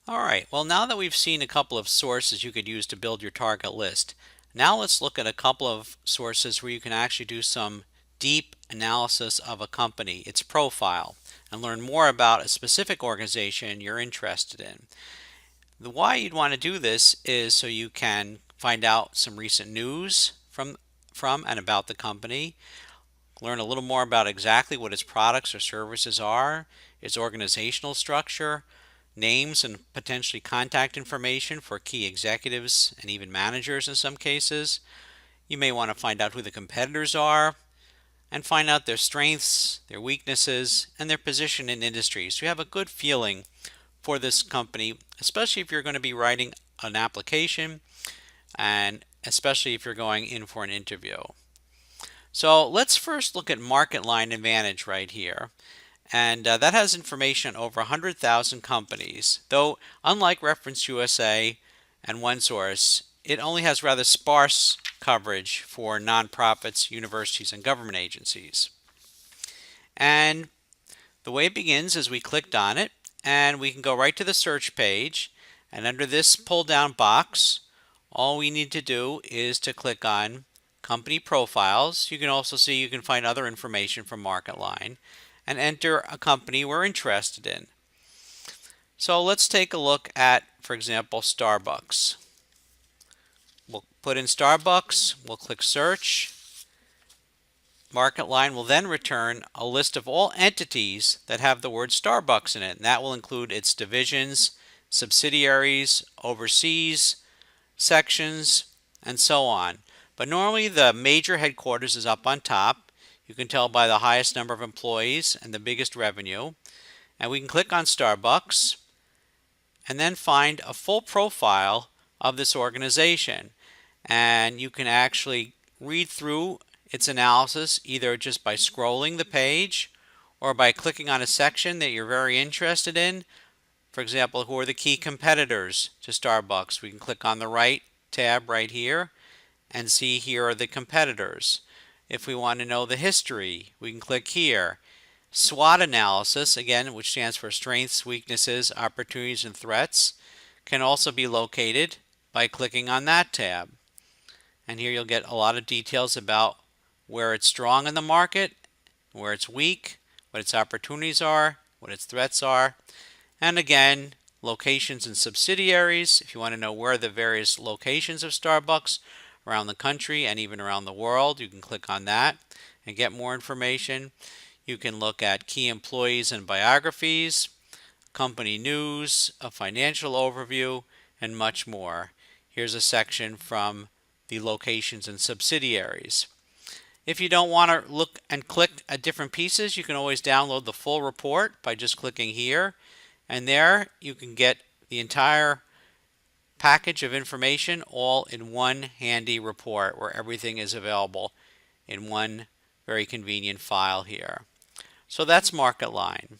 Alright, well now that we've seen a couple of sources you could use to build your target list, now let's look at a couple of sources where you can actually do some deep analysis of a company, its profile, and learn more about a specific organization you're interested in. The why you'd want to do this is so you can find out some recent news from and about the company, learn a little more about exactly what its products or services are, its organizational structure, names and potentially contact information for key executives and even managers in some cases. You may want to find out who the competitors are and find out their strengths, their weaknesses, and their position in industry, so you have a good feeling for this company, especially if you're going to be writing an application and especially if you're going in for an interview. So let's first look at Market Line Advantage right here. And that has information on over 100,000 companies, though unlike Reference USA and OneSource, it only has rather sparse coverage for nonprofits, universities, and government agencies. And the way it begins is we clicked on it, and we can go right to the search page, and under this pull down box, all we need to do is to click on Company Profiles. You can also see you can find other information from MarketLine and enter a company we're interested in. So let's take a look at, for example, Starbucks. We'll put in Starbucks, we'll click search. MarketLine will then return a list of all entities that have the word Starbucks in it, and that will include its divisions, subsidiaries, overseas sections, and so on. But normally the major headquarters is up on top. You can tell by the highest number of employees and the biggest revenue. And we can click on Starbucks and then find a full profile of this organization. And you can actually read through its analysis either just by scrolling the page or by clicking on a section that you're very interested in. For example, who are the key competitors to Starbucks? We can click on the right tab right here and see here are the competitors. If we want to know the history, we can click here. SWOT analysis, again, which stands for strengths, weaknesses, opportunities, and threats, can also be located by clicking on that tab. And here you'll get a lot of details about where it's strong in the market, where it's weak, what its opportunities are, what its threats are, and again, locations and subsidiaries. If you want to know where the various locations of Starbucks around the country and even around the world, you can click on that and get more information. You can look at key employees and biographies, company news, a financial overview, and much more. Here's a section from the locations and subsidiaries. If you don't want to look and click at different pieces, you can always download the full report by just clicking here, and there you can get the entire package of information all in one handy report where everything is available in one very convenient file here. So that's MarketLine.